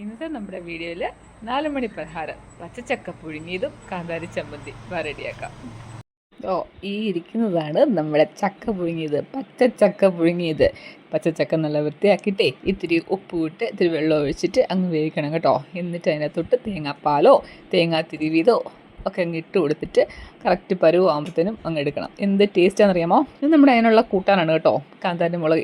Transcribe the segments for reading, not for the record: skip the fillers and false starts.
ഇന്നത്തെ നമ്മുടെ വീഡിയോയിൽ 4 മണി പലഹാരം പച്ചച്ചക്ക പുഴുങ്ങിയതും കാന്താരി ചമ്മന്തി റെഡിയാക്കാം. ഈ ഇരിക്കുന്നതാണ് നമ്മുടെ ചക്ക പുഴുങ്ങിയത്, പച്ചച്ചക്ക പുഴുങ്ങിയത്. പച്ചച്ചക്ക നല്ല വൃത്തിയാക്കിയിട്ടേ ഇത്തിരി ഉപ്പ് ഇട്ട് ഇത്തിരി വെള്ളം ഒഴിച്ചിട്ട് അങ്ങ് വേവിക്കണം കേട്ടോ. എന്നിട്ട് അതിനകത്തൊട്ട് തേങ്ങാപ്പാലോ തേങ്ങാ തിരുവിതോ ഒക്കെ അങ്ങ് ഇട്ട് കൊടുത്തിട്ട് കറക്റ്റ് പരുവാകുമ്പോഴത്തേനും അങ്ങ് എടുക്കണം. എന്ത് ടേസ്റ്റാണെന്നറിയാമോ? ഇത് നമ്മുടെ അതിനുള്ള കൂട്ടാനാണ് കേട്ടോ, കാന്താരി മുളക്.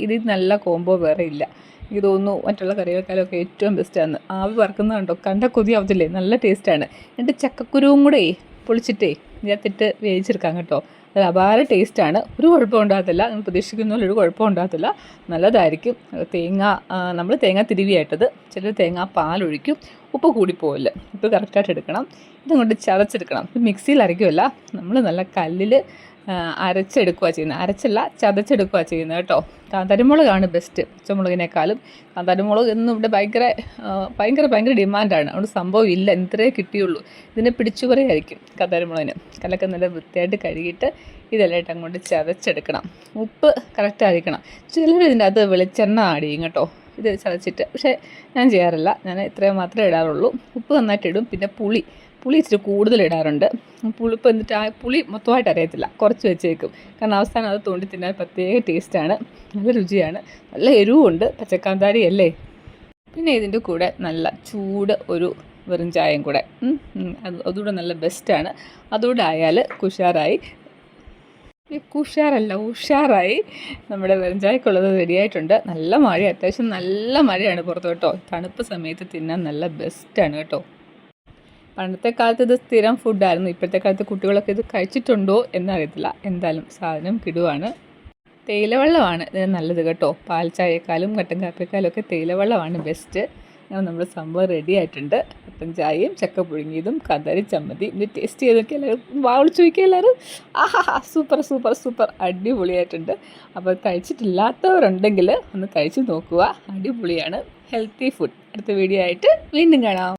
ഇത് നല്ല കോംബോ വേറെ ഇല്ല. എനിക്ക് തോന്നുന്നു മറ്റുള്ള കറികൾക്കാലൊക്കെ ഏറ്റവും ബെസ്റ്റാണ്. ആവി വറക്കുന്നതുണ്ടോ, കണ്ട കൊതിയാവത്തില്ലേ, നല്ല ടേസ്റ്റാണ്. എന്നിട്ട് ചക്കക്കുരുവും കൂടെ പൊളിച്ചിട്ടേ ഇതിനകത്തിട്ട് വേവിച്ചെടുക്കാം കേട്ടോ. അത് അപാര ടേസ്റ്റാണ്. ഒരു കുഴപ്പം ഉണ്ടാകത്തില്ല, നിങ്ങൾ പ്രതീക്ഷിക്കുന്ന പോലെ ഒരു കുഴപ്പം ഉണ്ടാകത്തില്ല, നല്ലതായിരിക്കും. നമ്മൾ തേങ്ങ തിരുവിയായിട്ടത്, ചിലർ തേങ്ങാ പാലൊഴിക്കും. ഉപ്പ് കൂടിപ്പോവില്ല, ഉപ്പ് കറക്റ്റായിട്ട് എടുക്കണം. ഇതങ്ങോട്ട് ചതച്ചെടുക്കണം. ഇത് മിക്സിയിൽ അരയ്ക്കുമല്ല, നമ്മൾ നല്ല കല്ലിൽ ചതച്ചെടുക്കുക ചെയ്യുന്നത് കേട്ടോ. കാന്താരിമുളകാണ് ബെസ്റ്റ് പച്ചമുളകിനേക്കാളും. കാന്താരിമുളക് എന്നും ഇവിടെ ഭയങ്കര ഡിമാൻഡാണ്. അതുകൊണ്ട് സംഭവം ഇല്ല, ഇത്രേ കിട്ടിയുള്ളൂ. ഇതിനെ പിടിച്ചു പറയായിരിക്കും കാന്താരിമുളകിന്. കല്ലൊക്കെ നല്ല വൃത്തിയായിട്ട് കഴുകിയിട്ട് ഇതെല്ലാം അങ്ങോട്ട് ചതച്ചെടുക്കണം. ഉപ്പ് കറക്റ്റ് ആയിരിക്കണം. ചിലർ ഇതിൻ്റെ അത് വെളിച്ചെണ്ണ ആഡ് ചെയ്യും കേട്ടോ, ഇത് ചതച്ചിട്ട്. പക്ഷേ ഞാൻ ചെയ്യാറില്ല, ഞാൻ ഇത്രയും മാത്രമേ ഇടാറുള്ളൂ. ഉപ്പ് നന്നായിട്ട് ഇടും. പിന്നെ പുളി ഇച്ചിരി കൂടുതൽ ഇടാറുണ്ട്. പുളിപ്പ് എന്നിട്ട് ആ പുളി മൊത്തമായിട്ട് അറിയത്തില്ല, കുറച്ച് വെച്ചേക്കും. കാരണം അവസാനം അത് തോണ്ടി തിന്നാൻ പ്രത്യേക ടേസ്റ്റാണ്, നല്ല രുചിയാണ്, നല്ല എരിവുമുണ്ട്. പച്ചക്കാന്താരി അല്ലേ. പിന്നെ ഇതിൻ്റെ കൂടെ നല്ല ചൂട് ഒരു വെറും ചായയും കൂടെ, അതുകൂടെ നല്ല ബെസ്റ്റാണ്. അതുകൂടെ ആയാൽ ഉഷാറായി നമ്മുടെ വെറും ചായക്കുള്ളത് റെഡിയായിട്ടുണ്ട്. നല്ല മഴ, അത്യാവശ്യം നല്ല മഴയാണ് പുറത്ത് കേട്ടോ. തണുപ്പ് സമയത്ത് തിന്നാൻ നല്ല ബെസ്റ്റാണ് കേട്ടോ. പണ്ടത്തെ കാലത്ത് ഇത് സ്ഥിരം ഫുഡായിരുന്നു. ഇപ്പോഴത്തെ കാലത്ത് കുട്ടികളൊക്കെ ഇത് കഴിച്ചിട്ടുണ്ടോ എന്നറിയത്തില്ല. എന്തായാലും സാധനം കിടുവാണ്. തേയിലവെള്ളമാണ് ഇതിന് നല്ലത് കേട്ടോ. പാൽ ചായയേക്കാളും കട്ടൻ കാപ്പിയേക്കാളും ഒക്കെ തേയിലവെള്ളമാണ് ബെസ്റ്റ്. അങ്ങനെ നമ്മൾ സംഭവം റെഡി ആയിട്ടുണ്ട്. കട്ടൻ ചായയും ചക്ക പുഴുങ്ങിയതും കാന്താരി ചമ്മന്തി. ഇത് ടേസ്റ്റ് ചെയ്തൊക്കെ എല്ലാവരും വാവിളിച്ച് ചോദിക്കുക എല്ലാവരും. സൂപ്പർ അടിപൊളിയായിട്ടുണ്ട്. അപ്പോൾ കഴിച്ചിട്ടില്ലാത്തവരുണ്ടെങ്കിൽ ഒന്ന് കഴിച്ച് നോക്കുക, അടിപൊളിയാണ്. Healthy food. അടുത്ത വീഡിയോ ആയിട്ട് വീണ്ടും കാണാം.